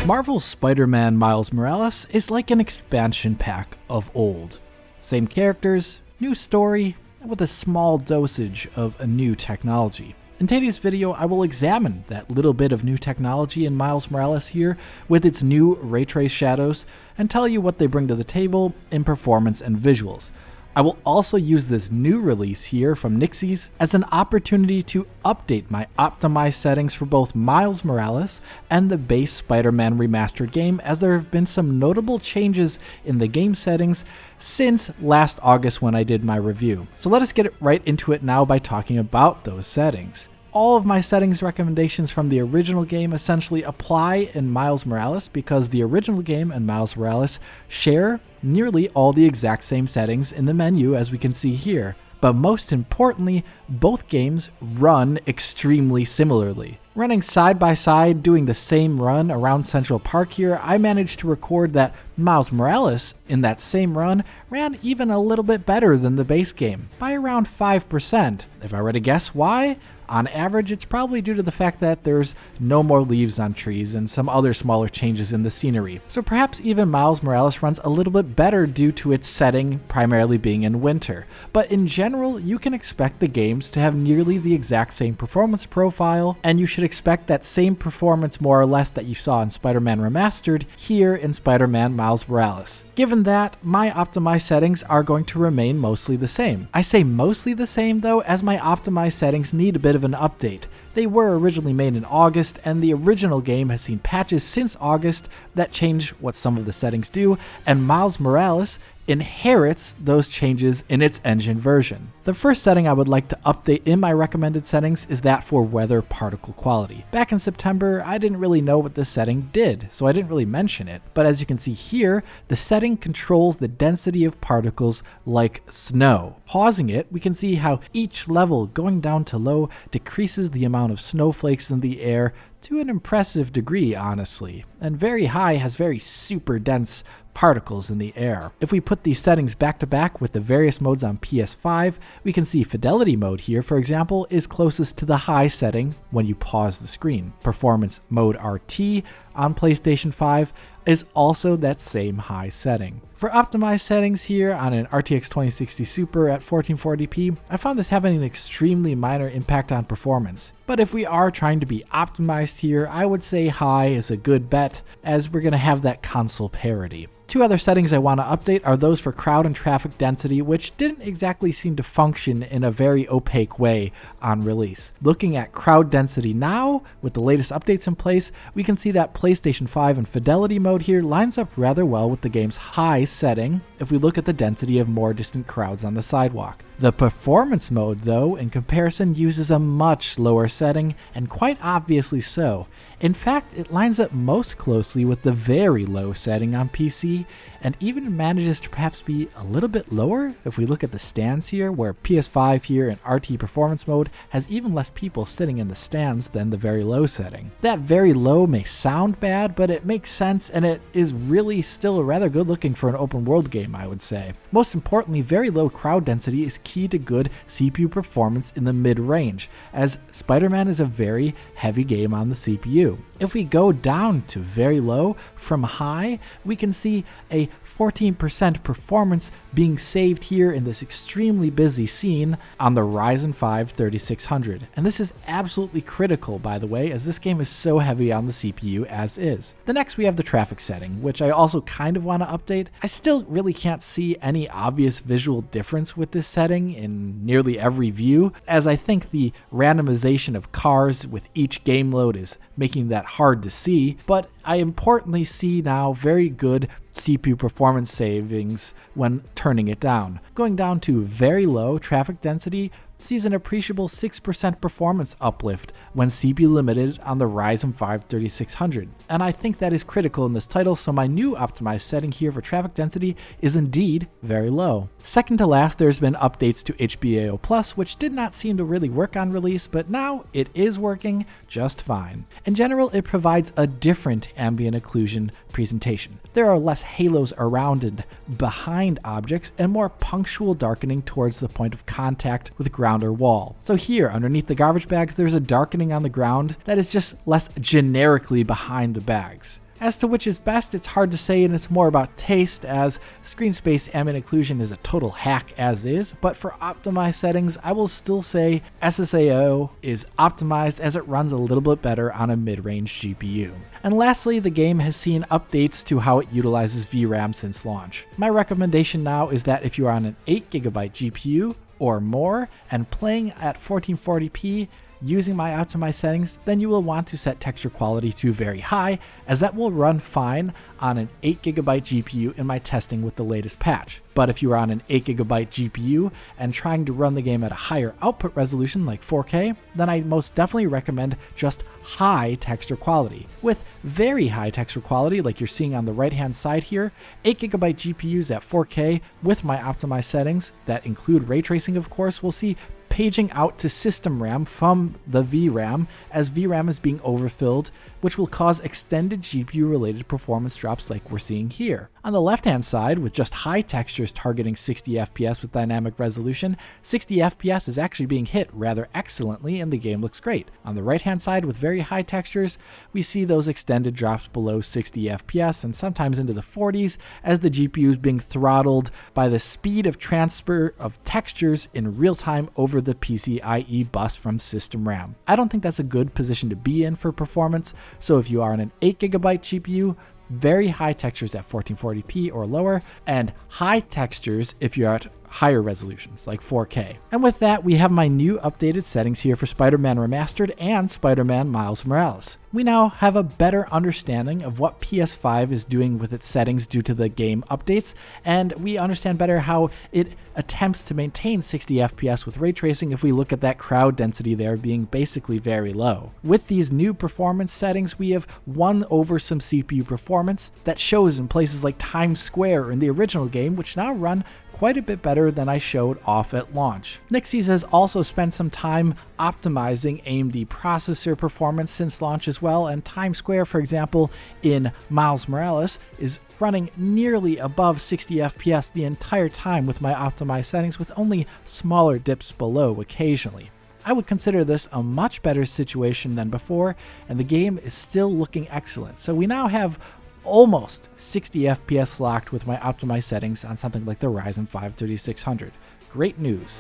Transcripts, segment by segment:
Marvel's Spider-Man Miles Morales is like an expansion pack of old. Same characters, new story, and with a small dosage of a new technology. In today's video, I will examine that little bit of new technology in Miles Morales here with its new ray trace shadows and tell you what they bring to the table in performance and visuals. I will also use this new release here from Nixxes as an opportunity to update my optimized settings for both Miles Morales and the base Spider-Man Remastered game, as there have been some notable changes in the game settings since last August when I did my review. So let us get right into it now by talking about those settings. All of my settings recommendations from the original game essentially apply in Miles Morales because the original game and Miles Morales share nearly all the exact same settings in the menu as we can see here. But most importantly, both games run extremely similarly. Running side by side, doing the same run around Central Park here, I managed to record that Miles Morales, in that same run, ran even a little bit better than the base game, by around 5%. If I were to guess why, on average, it's probably due to the fact that there's no more leaves on trees and some other smaller changes in the scenery. So perhaps even Miles Morales runs a little bit better due to its setting primarily being in winter. But in general, you can expect the games to have nearly the exact same performance profile, and you should expect that same performance more or less that you saw in Spider-Man Remastered here in Spider-Man Miles Morales. Given that, my optimized settings are going to remain mostly the same. I say mostly the same though, as my optimized settings need a bit of an update. They were originally made in August, and the original game has seen patches since August that change what some of the settings do, and Miles Morales inherits those changes in its engine version. The first setting I would like to update in my recommended settings is that for weather particle quality. Back in September, I didn't really know what this setting did, so I didn't really mention it. But as you can see here, the setting controls the density of particles like snow. Pausing it, we can see how each level going down to low decreases the amount of snowflakes in the air to an impressive degree, honestly. And very high has very super dense particles in the air. If we put these settings back to back with the various modes on PS5, we can see fidelity mode here, for example, is closest to the high setting when you pause the screen. Performance mode RT on PlayStation 5 is also that same high setting. For optimized settings here on an RTX 2060 Super at 1440p, I found this having an extremely minor impact on performance. But if we are trying to be optimized here, I would say high is a good bet, as we're going to have that console parity. Two other settings I want to update are those for crowd and traffic density, which didn't exactly seem to function in a very opaque way on release. Looking at crowd density now, with the latest updates in place, we can see that PlayStation 5 and fidelity mode here lines up rather well with the game's high setting if we look at the density of more distant crowds on the sidewalk. The performance mode, though, in comparison uses a much lower setting, and quite obviously so. In fact, it lines up most closely with the very low setting on PC, and even manages to perhaps be a little bit lower if we look at the stands here, where PS5 here in RT performance mode has even less people sitting in the stands than the very low setting. That very low may sound bad, but it makes sense, and it is really still rather good looking for an open world game, I would say. Most importantly, very low crowd density is key to good CPU performance in the mid-range, as Spider-Man is a very heavy game on the CPU. If we go down to very low from high, we can see a 14% performance being saved here in this extremely busy scene on the Ryzen 5 3600. And this is absolutely critical, by the way, as this game is so heavy on the CPU as is. The next we have the traffic setting, which I also kind of want to update. I still really can't see any obvious visual difference with this setting in nearly every view, as I think the randomization of cars with each game load is making that hard to see, but I importantly see now very good CPU performance savings when turning it down. Going down to very low traffic density sees an appreciable 6% performance uplift when CPU limited on the Ryzen 5 3600. And I think that is critical in this title, so my new optimized setting here for traffic density is indeed very low. Second to last, there's been updates to HBAO Plus, which did not seem to really work on release, but now it is working just fine. In general, it provides a different ambient occlusion presentation. There are less halos around and behind objects, and more punctual darkening towards the point of contact with ground or wall. So here, underneath the garbage bags, there's a darkening on the ground that is just less generically behind the bags. As to which is best, it's hard to say, and it's more about taste, as screen space ambient occlusion is a total hack as is, but for optimized settings, I will still say SSAO is optimized as it runs a little bit better on a mid-range GPU. And lastly, the game has seen updates to how it utilizes VRAM since launch. My recommendation now is that if you are on an 8GB GPU or more and playing at 1440p, using my optimized settings, then you will want to set texture quality to very high, as that will run fine on an 8GB GPU in my testing with the latest patch. But if you are on an 8GB GPU and trying to run the game at a higher output resolution like 4K, then I most definitely recommend just high texture quality. With very high texture quality, like you're seeing on the right hand side here, 8GB GPUs at 4K with my optimized settings that include ray tracing, of course, will see paging out to system RAM from the VRAM as VRAM is being overfilled, which will cause extended GPU related performance drops like we're seeing here. On the left hand side, with just high textures targeting 60 FPS with dynamic resolution, 60 FPS is actually being hit rather excellently and the game looks great. On the right hand side with very high textures, we see those extended drops below 60 FPS and sometimes into the 40s as the GPU is being throttled by the speed of transfer of textures in real time over the PCIe bus from system RAM. I don't think that's a good position to be in for performance, so if you are on an 8GB GPU, very high textures at 1440p or lower, and high textures if you're at higher resolutions like 4K. And with that, we have my new updated settings here for Spider-Man Remastered and Spider-Man Miles Morales. We now have a better understanding of what PS5 is doing with its settings due to the game updates, and we understand better how it attempts to maintain 60 FPS with ray tracing if we look at that crowd density there being basically very low. With these new performance settings, we have won over some CPU performance that shows in places like Times Square in the original game, which now run quite a bit better than I showed off at launch. Nixxes has also spent some time optimizing AMD processor performance since launch as well, and Times Square, for example, in Miles Morales is running nearly above 60 FPS the entire time with my optimized settings, with only smaller dips below occasionally. I would consider this a much better situation than before, and the game is still looking excellent. So we now have almost 60 FPS locked with my optimized settings on something like the Ryzen 5 3600. Great news.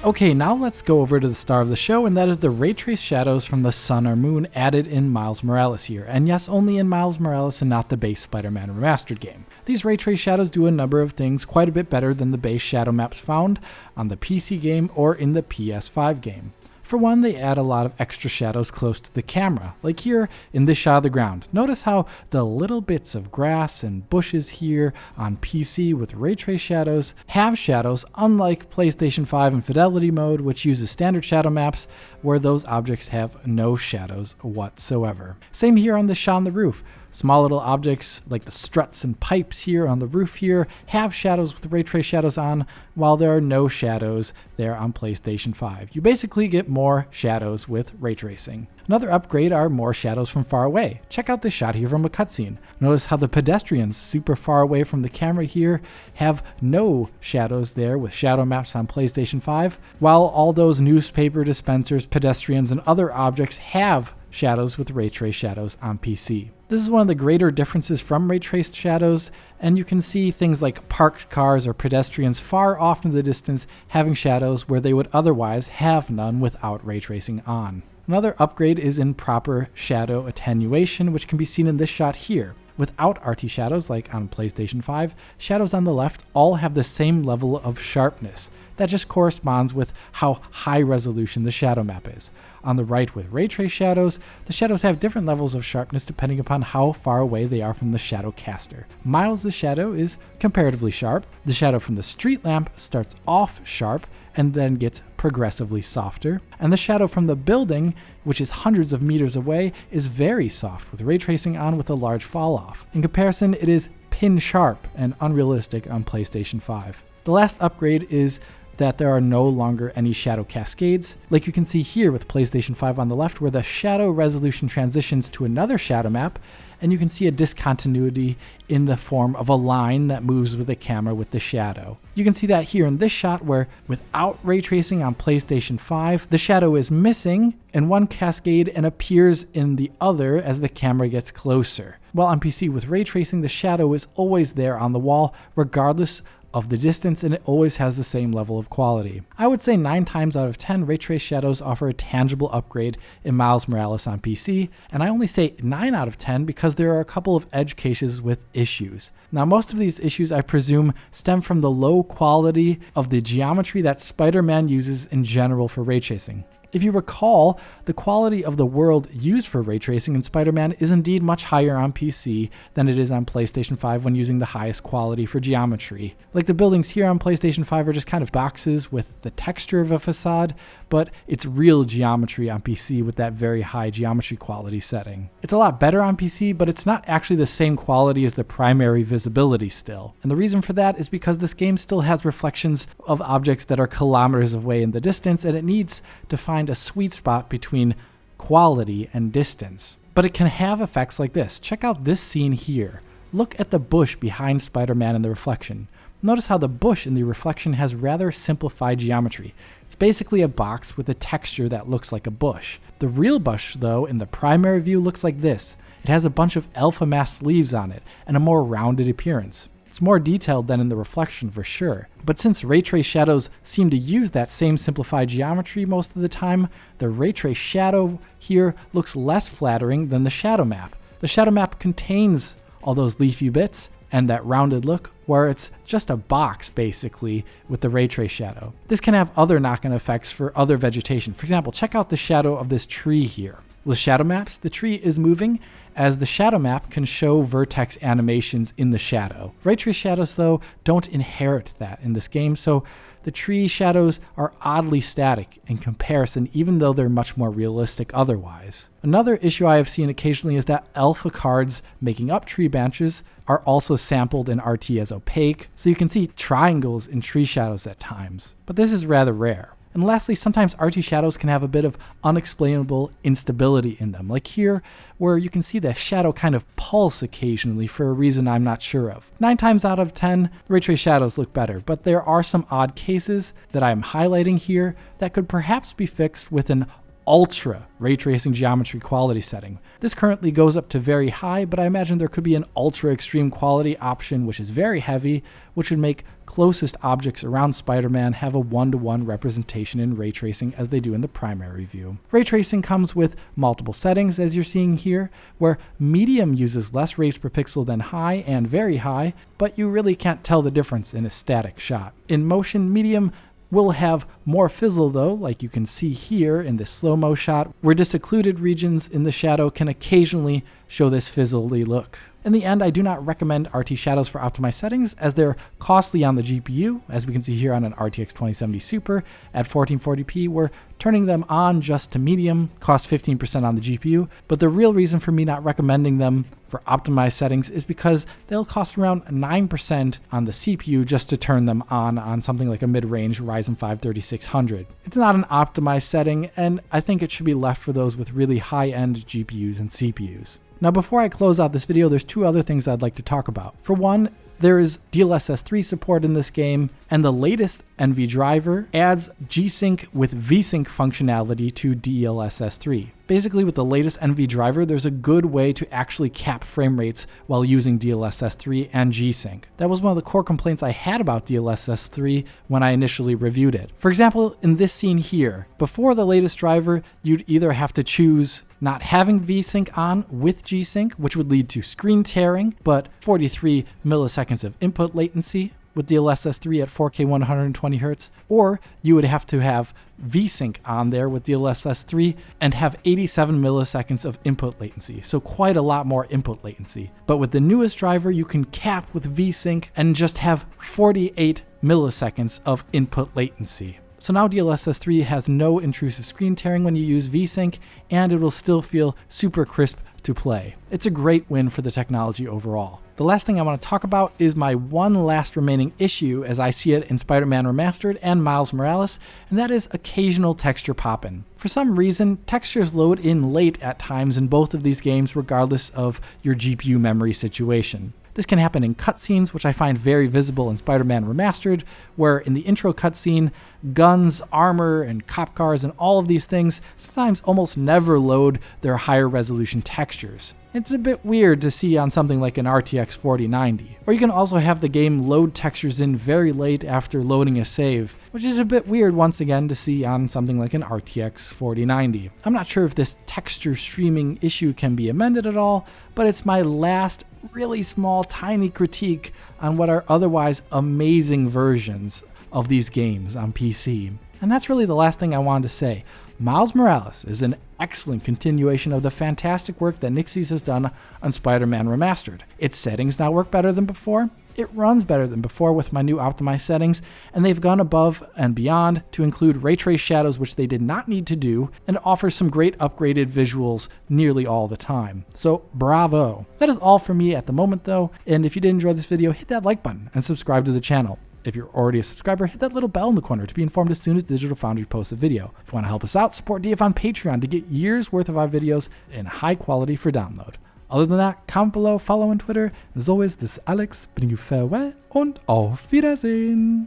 Okay, now let's go over to the star of the show, and that is the ray trace shadows from the sun or moon added in Miles Morales here. And yes, only in Miles Morales and not the base Spider-Man Remastered game. These ray trace shadows do a number of things quite a bit better than the base shadow maps found on the PC game or in the PS5 game. For one, they add a lot of extra shadows close to the camera, like here in this shot of the ground. Notice how the little bits of grass and bushes here on PC with ray trace shadows have shadows, unlike PlayStation 5 in Fidelity mode, which uses standard shadow maps where those objects have no shadows whatsoever. Same here on this shot on the roof. Small little objects like the struts and pipes here on the roof here have shadows with ray trace shadows on, while there are no shadows there on PlayStation 5. You basically get more shadows with ray tracing. Another upgrade are more shadows from far away. Check out this shot here from a cutscene. Notice how the pedestrians super far away from the camera here have no shadows there with shadow maps on PlayStation 5, while all those newspaper dispensers, pedestrians, and other objects have shadows with ray trace shadows on PC. This is one of the greater differences from ray traced shadows, and you can see things like parked cars or pedestrians far off in the distance having shadows where they would otherwise have none without ray tracing on. Another upgrade is in proper shadow attenuation, which can be seen in this shot here. Without RT shadows like on PlayStation 5, shadows on the left all have the same level of sharpness. That just corresponds with how high resolution the shadow map is. On the right with ray trace shadows, the shadows have different levels of sharpness depending upon how far away they are from the shadow caster. Miles' the shadow is comparatively sharp. The shadow from the street lamp starts off sharp and then gets progressively softer. And the shadow from the building, which is hundreds of meters away, is very soft with ray tracing on with a large fall off. In comparison, it is pin sharp and unrealistic on PlayStation 5. The last upgrade is that there are no longer any shadow cascades, like you can see here with PlayStation 5 on the left, where the shadow resolution transitions to another shadow map, and you can see a discontinuity in the form of a line that moves with the camera with the shadow. You can see that here in this shot where without ray tracing on PlayStation 5, the shadow is missing in one cascade and appears in the other as the camera gets closer. While on PC with ray tracing, the shadow is always there on the wall regardless of the distance, and it always has the same level of quality. I would say 9 times out of 10, ray trace shadows offer a tangible upgrade in Miles Morales on PC, and I only say 9 out of 10 because there are a couple of edge cases with issues. Now, most of these issues, I presume, stem from the low quality of the geometry that Spider-Man uses in general for ray tracing. If you recall, the quality of the world used for ray tracing in Spider-Man is indeed much higher on PC than it is on PlayStation 5 when using the highest quality for geometry. Like the buildings here on PlayStation 5 are just kind of boxes with the texture of a facade, but it's real geometry on PC with that very high geometry quality setting. It's a lot better on PC, but it's not actually the same quality as the primary visibility still. And the reason for that is because this game still has reflections of objects that are kilometers away in the distance, and it needs to find a sweet spot between quality and distance. But it can have effects like this. Check out this scene here. Look at the bush behind Spider-Man in the reflection. Notice how the bush in the reflection has rather simplified geometry. It's basically a box with a texture that looks like a bush. The real bush, though, in the primary view looks like this. It has a bunch of alpha masked leaves on it and a more rounded appearance. It's more detailed than in the reflection for sure. But since ray trace shadows seem to use that same simplified geometry most of the time, the ray trace shadow here looks less flattering than the shadow map. The shadow map contains all those leafy bits and that rounded look, where it's just a box basically with the ray trace shadow. This can have other knock-on effects for other vegetation. For example, check out the shadow of this tree here. With shadow maps, the tree is moving as the shadow map can show vertex animations in the shadow. Ray trace shadows, though, don't inherit that in this game, so the tree shadows are oddly static in comparison, even though they're much more realistic otherwise. Another issue I have seen occasionally is that alpha cards making up tree branches are also sampled in RT as opaque, so you can see triangles in tree shadows at times. But this is rather rare. And lastly, sometimes RT shadows can have a bit of unexplainable instability in them, like here, where you can see the shadow kind of pulse occasionally for a reason I'm not sure of. 9 times out of 10, ray trace shadows look better, but there are some odd cases that I'm highlighting here that could perhaps be fixed with an ultra ray tracing geometry quality setting. This currently goes up to very high, but I imagine there could be an ultra extreme quality option which is very heavy, which would make closest objects around Spider-Man have a 1-to-1 representation in ray tracing as they do in the primary view. Ray tracing comes with multiple settings, as you're seeing here, where medium uses less rays per pixel than high and very high, but you really can't tell the difference in a static shot. In motion, medium will have more fizzle though, like you can see here in this slow-mo shot, where disoccluded regions in the shadow can occasionally show this fizzly look. In the end, I do not recommend RT shadows for optimized settings as they're costly on the GPU, as we can see here on an RTX 2070 Super at 1440p, where turning them on just to medium costs 15% on the GPU, but the real reason for me not recommending them for optimized settings is because they'll cost around 9% on the CPU just to turn them on something like a mid-range Ryzen 5 3600. It's not an optimized setting, and I think it should be left for those with really high-end GPUs and CPUs. Now, before I close out this video, there's 2 other things I'd like to talk about. For one, there is DLSS 3 support in this game, and the latest Nv driver adds G-Sync with V-Sync functionality to DLSS 3. Basically, with the latest Nv driver, there's a good way to actually cap frame rates while using DLSS 3 and G-Sync. That was one of the core complaints I had about DLSS 3 when I initially reviewed it. For example, in this scene here, before the latest driver, you'd either have to choose not having V-Sync on with G-Sync, which would lead to screen tearing, but 43 milliseconds of input latency with DLSS 3 at 4K 120Hz, or you would have to have V-Sync on there with DLSS 3 and have 87 milliseconds of input latency, so quite a lot more input latency. But with the newest driver, you can cap with V-Sync and just have 48 milliseconds of input latency. So now DLSS 3 has no intrusive screen tearing when you use V-Sync, and it will still feel super crisp to play. It's a great win for the technology overall. The last thing I want to talk about is my one last remaining issue as I see it in Spider-Man Remastered and Miles Morales, and that is occasional texture popping. For some reason, textures load in late at times in both of these games regardless of your GPU memory situation. This can happen in cutscenes, which I find very visible in Spider-Man Remastered, where in the intro cutscene, guns, armor, and cop cars and all of these things sometimes almost never load their higher resolution textures. It's a bit weird to see on something like an RTX 4090. Or you can also have the game load textures in very late after loading a save, which is a bit weird once again to see on something like an RTX 4090. I'm not sure if this texture streaming issue can be amended at all, but it's my last really small, tiny critique on what are otherwise amazing versions of these games on PC. And that's really the last thing I wanted to say. Miles Morales is an excellent continuation of the fantastic work that Nixxes has done on Spider-Man Remastered. Its settings now work better than before, it runs better than before with my new optimized settings, and they've gone above and beyond to include ray trace shadows, which they did not need to do, and offers some great upgraded visuals nearly all the time. So bravo. That is all for me at the moment though, and if you did enjoy this video, hit that like button and subscribe to the channel. If you're already a subscriber, hit that little bell in the corner to be informed as soon as Digital Foundry posts a video. If you want to help us out, support DF on Patreon to get years worth of our videos in high quality for download. Other than that, comment below, follow on Twitter. As always, this is Alex, bidding you farewell und auf Wiedersehen.